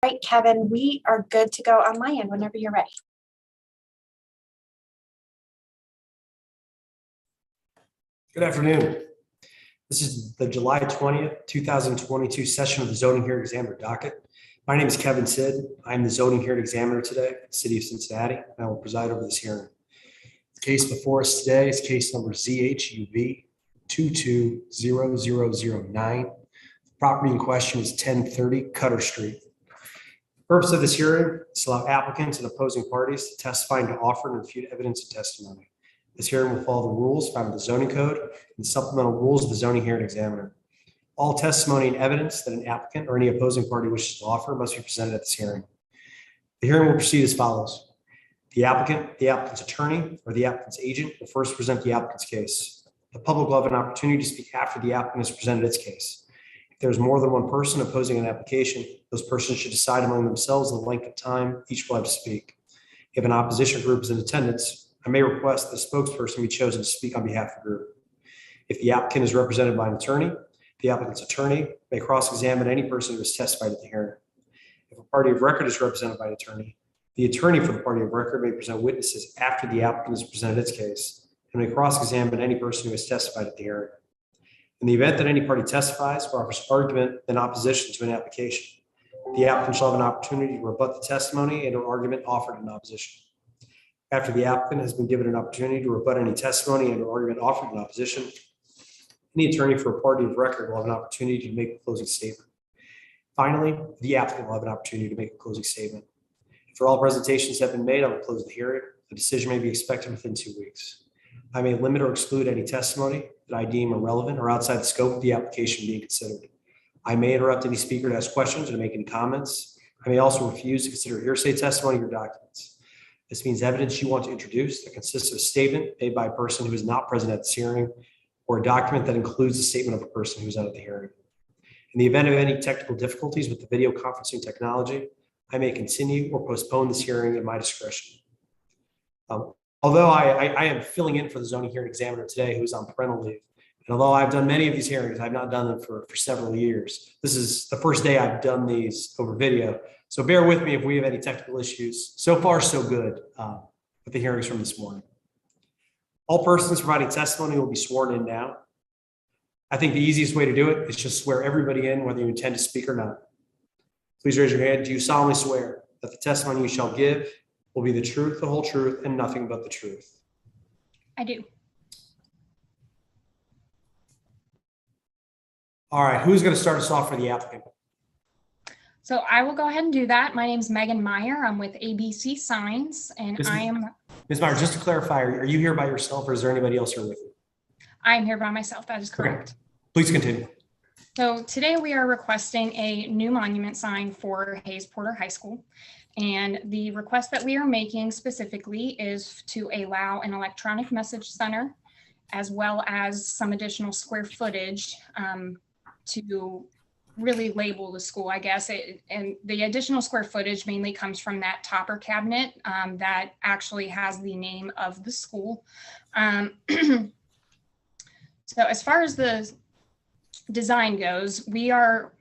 All right, Kevin, we are good to go on my end whenever you're ready. Good afternoon. This is the July 20th, 2022 session of the Zoning Hearing Examiner docket. My name is Kevin Sid. I'm the Zoning Hearing Examiner today at the City of Cincinnati, and I will preside over this hearing. The case before us today is case number ZHUV22009. The property in question is 1030 Cutter Street. The purpose of this hearing is to allow applicants and opposing parties to testify and to offer and refute evidence and testimony. This hearing will follow the rules found in the zoning code and the supplemental rules of the Zoning Hearing Examiner. All testimony and evidence that an applicant or any opposing party wishes to offer must be presented at this hearing. The hearing will proceed as follows. The applicant, the applicant's attorney, or the applicant's agent will first present the applicant's case. The public will have an opportunity to speak after the applicant has presented its case. If there's more than one person opposing an application, those persons should decide among themselves the length of time each will have to speak. If an opposition group is in attendance, I may request that a spokesperson be chosen to speak on behalf of the group. If the applicant is represented by an attorney, the applicant's attorney may cross-examine any person who has testified at the hearing. If a party of record is represented by an attorney, the attorney for the party of record may present witnesses after the applicant has presented its case and may cross-examine any person who has testified at the hearing. In the event that any party testifies or offers argument in opposition to an application, the applicant shall have an opportunity to rebut the testimony and or argument offered in opposition. After the applicant has been given an opportunity to rebut any testimony and or argument offered in opposition, any attorney for a party of record will have an opportunity to make a closing statement. Finally, the applicant will have an opportunity to make a closing statement. If all presentations have been made, I will close the hearing. A decision may be expected within 2 weeks. I may limit or exclude any testimony that I deem irrelevant or outside the scope of the application being considered. I may interrupt any speaker to ask questions or to make any comments. I may also refuse to consider hearsay testimony or documents. This means evidence you want to introduce that consists of a statement made by a person who is not present at this hearing or a document that includes a statement of a person who is not at the hearing. In the event of any technical difficulties with the video conferencing technology, I may continue or postpone this hearing at my discretion. Although I am filling in for the zoning hearing examiner today who's on parental leave, and although I've done many of these hearings, I've not done them for several years. This is the first day I've done these over video. So bear with me if we have any technical issues. So far, so good with the hearings from this morning. All persons providing testimony will be sworn in now. I think the easiest way to do it is just swear everybody in, whether you intend to speak or not. Please raise your hand. Do you solemnly swear that the testimony you shall give will be the truth, the whole truth, and nothing but the truth? I do. All right, who's going to start us off for the applicant? So I will go ahead and do that. My name is Megan Meyer. I'm with ABC Signs, and I am. Ms. Meyer, just to clarify, are you here by yourself or is there anybody else here with you? I'm here by myself. That is correct. Okay. Please continue. So today we are requesting a new monument sign for Hayes Porter High School. And the request that we are making specifically is to allow an electronic message center as well as some additional square footage to really label the school, I guess. And the additional square footage mainly comes from that topper cabinet that actually has the name of the school. So as far as the design goes, we are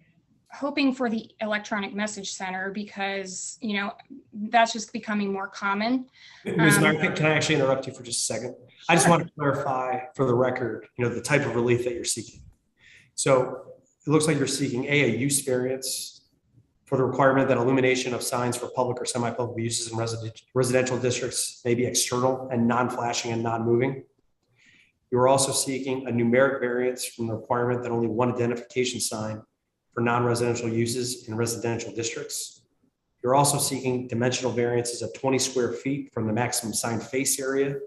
hoping for the electronic message center because, you know, that's just becoming more common. Ms. Meyer, can I actually interrupt you for just a second? Sure. I just want to clarify for the record, you know, the type of relief that you're seeking. So it looks like you're seeking a use variance for the requirement that illumination of signs for public or semi-public uses in residential districts may be external and non-flashing and non-moving. You're also seeking a numeric variance from the requirement that only one identification sign for non-residential uses in residential districts. You're also seeking dimensional variances of 20 square feet from the maximum sign face area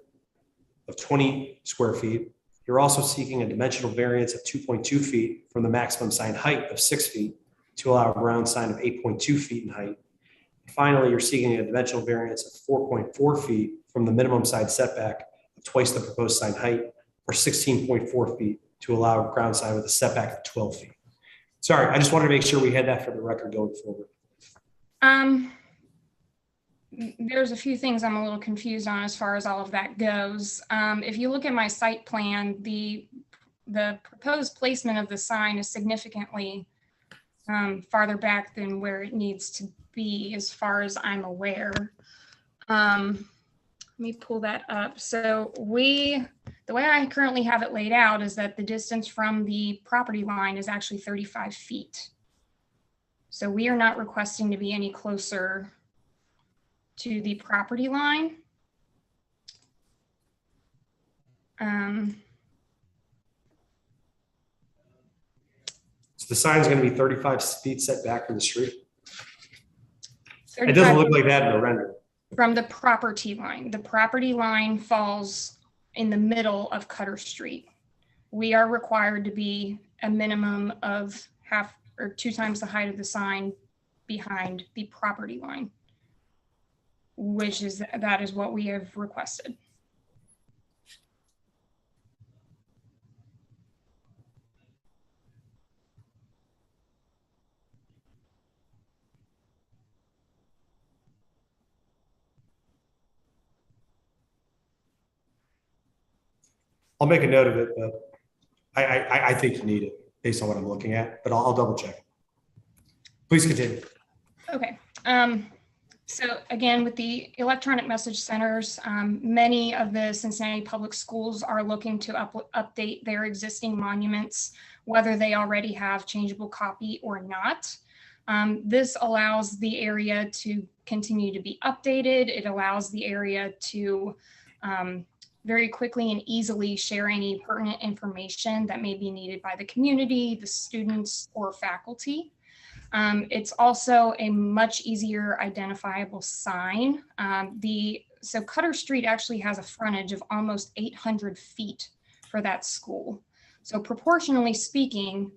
of 20 square feet. You're also seeking a dimensional variance of 2.2 feet from the maximum sign height of 6 feet to allow a ground sign of 8.2 feet in height. Finally, you're seeking a dimensional variance of 4.4 feet from the minimum side setback of twice the proposed sign height, or 16.4 feet to allow a ground sign with a setback of 12 feet. Sorry, I just wanted to make sure we had that for the record going forward. There's a few things I'm a little confused on as far as all of that goes. If you look at my site plan, the proposed placement of the sign is significantly farther back than where it needs to be, as far as I'm aware. Let me pull that up. So the way I currently have it laid out is that the distance from the property line is actually 35 feet. So we are not requesting to be any closer to the property line. So the sign's going to be 35 feet set back from the street. It 35 doesn't look like that in the render. From the property line. The property line falls in the middle of Cutter Street. We are required to be a minimum of half or 2 times the height of the sign behind the property line, that is what we have requested. I'll make a note of it, but I think you need it based on what I'm looking at, but I'll double check. Please continue. Okay. So again, with the electronic message centers, many of the Cincinnati public schools are looking to update their existing monuments, whether they already have changeable copy or not. This allows the area to continue to be updated. It allows the area to very quickly and easily share any pertinent information that may be needed by the community, the students, or faculty. It's also a much easier identifiable sign. So Cutter Street actually has a frontage of almost 800 feet for that school. So proportionally speaking,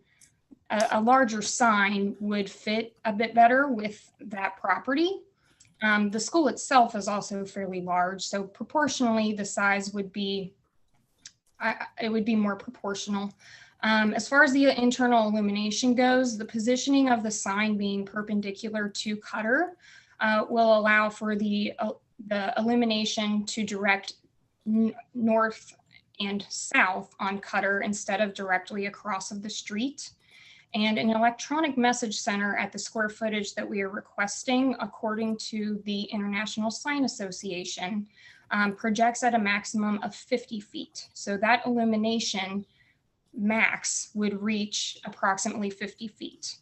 a larger sign would fit a bit better with that property. The school itself is also fairly large, so proportionally the size would be, it would be more proportional. As far as the internal illumination goes, the positioning of the sign being perpendicular to Cutter will allow for the illumination to direct north and south on Cutter instead of directly across of the street. And an electronic message center at the square footage that we are requesting, according to the International Sign Association, projects at a maximum of 50 feet. So that illumination max would reach approximately 50 feet.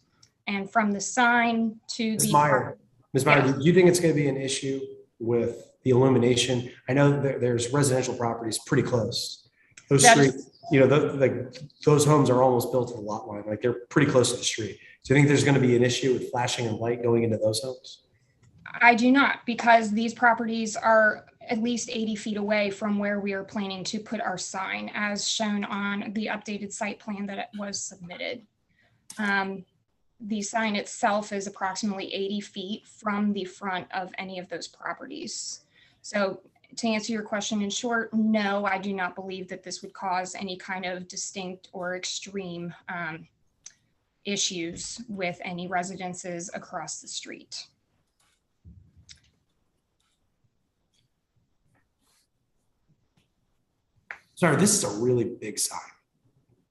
And from the sign to Ms. Meyer, Yeah. do you think it's going to be an issue with the illumination? I know that there's residential properties pretty close. Those streets, you know, those homes are almost built to the lot line, like they're pretty close to the street. Do you think there's going to be an issue with flashing and light going into those homes? I do not, because these properties are at least 80 feet away from where we are planning to put our sign, as shown on the updated site plan that was submitted. The sign itself is approximately 80 feet from the front of any of those properties. So to answer your question in short, no, I do not believe that this would cause any kind of distinct or extreme issues with any residences across the street. Sorry, this is a really big sign.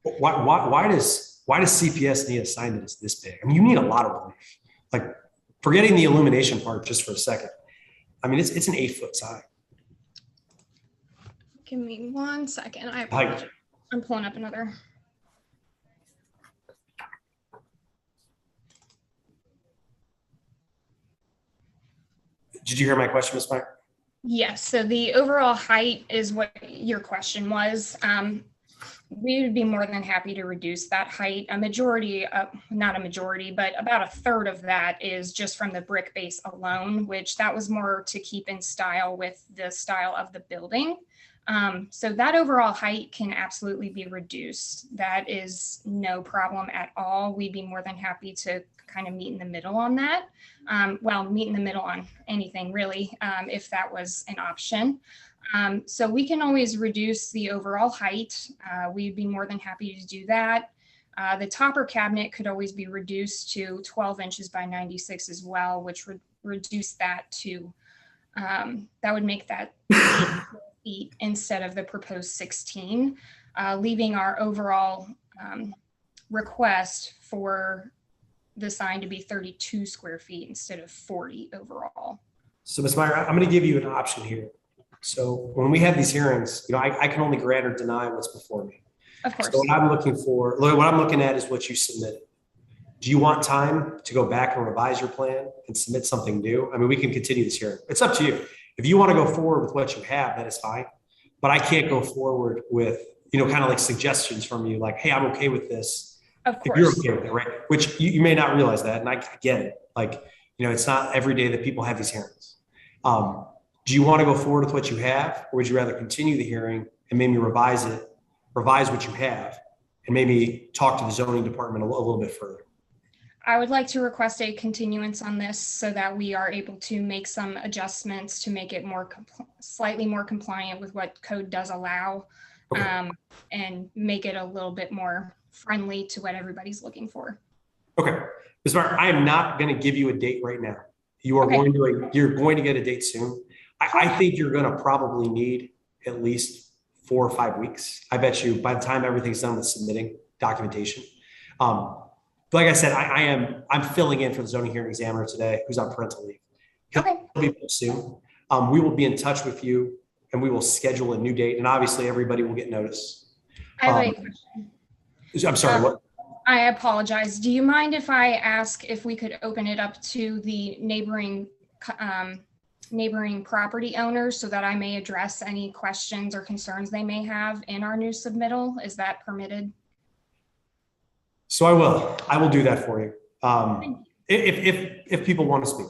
Why does CPS need a sign that is this big? I mean, you need a lot of relief. Like, forgetting the illumination part just for a second. I mean, it's an 8-foot sign. Give me 1 second. I apologize. I'm pulling up another. Did you hear my question, Ms. Meyer? Yes. So the overall height is what your question was. We would be more than happy to reduce that height. A majority, not a majority, but about a third of that is just from the brick base alone, which that was more to keep in style with the style of the building. So that overall height can absolutely be reduced. That is no problem at all. We'd be more than happy to kind of meet in the middle on that. Well, meet in the middle on anything really, if that was an option. So we can always reduce the overall height. We'd be more than happy to do that. The topper cabinet could always be reduced to 12 inches by 96 as well, which would reduce that to, that would make that feet instead of the proposed 16, leaving our overall request for the sign to be 32 square feet instead of 40 overall. So Ms. Meyer, I'm going to give you an option here. So when we have these hearings, I can only grant or deny what's before me. Of course. So what I'm looking at is what you submitted. Do you want time to go back and revise your plan and submit something new? I mean, we can continue this hearing. It's up to you. If you want to go forward with what you have, that is fine. But I can't go forward with, kind of like suggestions from you, like, hey, I'm okay with this. Of course. If you're okay with it, right? Which you may not realize that. And I get it. Like, it's not every day that people have these hearings. Do you want to go forward with what you have, or would you rather continue the hearing and maybe revise what you have, and maybe talk to the zoning department a little bit further? I would like to request a continuance on this so that we are able to make some adjustments to make it slightly more compliant with what code does allow, Okay. And make it a little bit more friendly to what everybody's looking for. Okay. Ms. Meyer, I am not going to give you a date right now. You're going to get a date soon. I think you're going to probably need at least 4 or 5 weeks. I bet you by the time everything's done with submitting documentation. Like I said, I'm filling in for the zoning hearing examiner today, who's on parental leave. He'll be back soon. We will be in touch with you, and we will schedule a new date. And obviously, everybody will get notice. I have a question. I'm sorry. What? I apologize. Do you mind if I ask if we could open it up to the neighboring property owners so that I may address any questions or concerns they may have in our new submittal? Is that permitted? So I will do that for you. If people want to speak.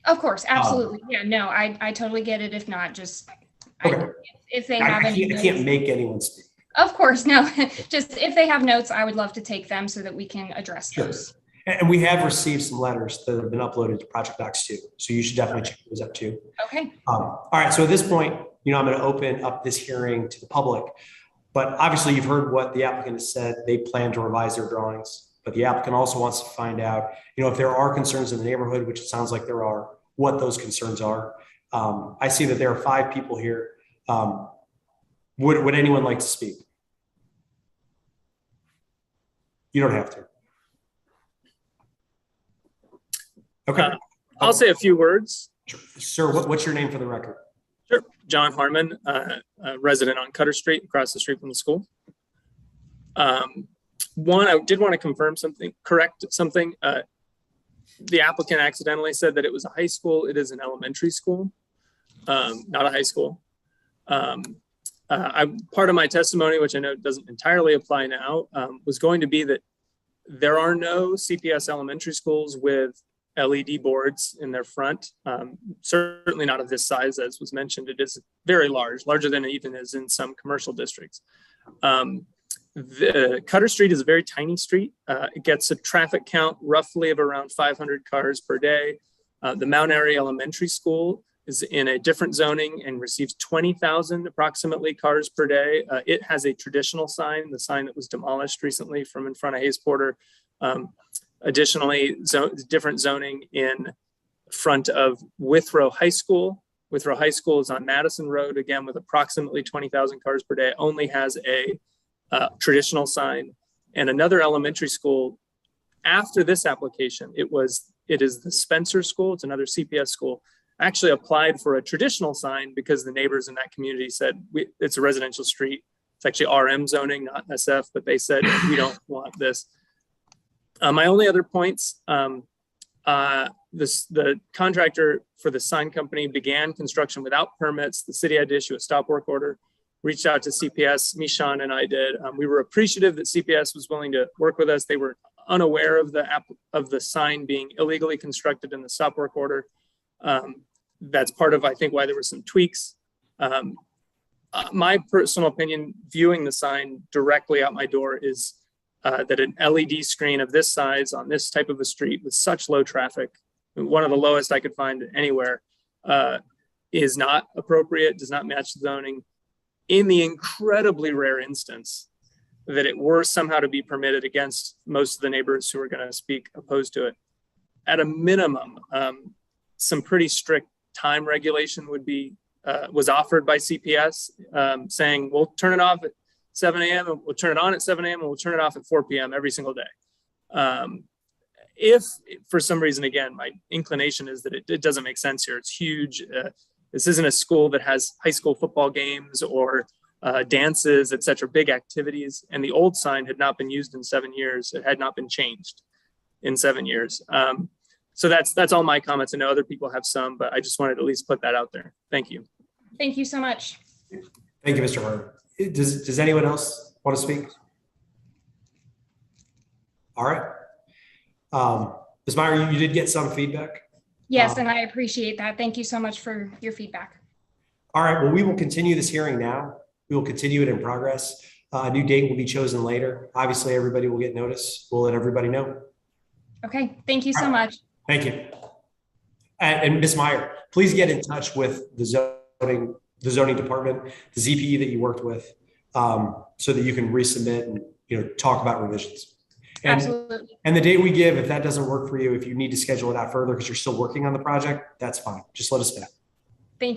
Of course, absolutely. Yeah, no, I totally get it. If not, just okay. If they have any. I can't make anyone speak. Of course, no. Just if they have notes, I would love to take them so that we can address those. And we have received some letters that have been uploaded to Project Docs too. So you should definitely check those up too. Okay. All right. So at this point, I'm going to open up this hearing to the public. But obviously, you've heard what the applicant has said. They plan to revise their drawings. But the applicant also wants to find out, if there are concerns in the neighborhood, which it sounds like there are, what those concerns are. I see that there are 5 people here. Would anyone like to speak? You don't have to. Okay. I'll say a few words. Sir, what's your name for the record? Sure. John Harmon, a resident on Cutter Street, across the street from the school. One, I did want to correct something. The applicant accidentally said that it was a high school. It is an elementary school, not a high school. Part of my testimony, which I know doesn't entirely apply now, was going to be that there are no CPS elementary schools with LED boards in their front. Certainly not of this size, as was mentioned. It is very larger than it even is in some commercial districts. The Cutter Street is a very tiny street. It gets a traffic count roughly of around 500 cars per day. The Mount Airy Elementary School is in a different zoning and receives 20,000 approximately cars per day. It has a traditional sign, the sign that was demolished recently from in front of Hayes Porter. Additionally, different zoning in front of Withrow High School. Withrow High School is on Madison Road, again, with approximately 20,000 cars per day, only has a traditional sign. And another elementary school after this application, it is the Spencer School. It's another CPS school. Actually applied for a traditional sign because the neighbors in that community said it's a residential street. It's actually RM zoning, not SF, but they said we don't want this. My only other points, the contractor for the sign company began construction without permits. The city had to issue a stop work order, reached out to CPS, Mishan and I did. We were appreciative that CPS was willing to work with us. They were unaware of the sign being illegally constructed in the stop work order. That's part of, I think, why there were some tweaks. My personal opinion, viewing the sign directly out my door, is that an LED screen of this size on this type of a street with such low traffic, one of the lowest I could find anywhere, is not appropriate, does not match the zoning. In the incredibly rare instance that it were somehow to be permitted against most of the neighbors who are going to speak opposed to it, at a minimum, some pretty strict time regulation was offered by CPS, saying we'll turn it off at 7 a.m. and we'll turn it on at 7 a.m. and we'll turn it off at 4 p.m. every single day. if for some reason, again, my inclination is that it doesn't make sense here. It's huge. This isn't a school that has high school football games or dances, et cetera, big activities. And the old sign had not been used in 7 years. It had not been changed in 7 years. So that's all my comments. I know other people have some, but I just wanted to at least put that out there. Thank you. Thank you so much. Thank you, Mr. Harden. Does anyone else want to speak? All right. Ms. Meyer, you did get some feedback? Yes, and I appreciate that. Thank you so much for your feedback. All right, well, we will continue this hearing now. We will continue it in progress. A new date will be chosen later. Obviously, everybody will get notice. We'll let everybody know. Okay, thank you so much. Thank you. And Ms. Meyer, please get in touch with the zoning department, the ZPE that you worked with, so that you can resubmit and talk about revisions. Absolutely. And the date we give, if that doesn't work for you, if you need to schedule it out further because you're still working on the project, that's fine. Just let us know.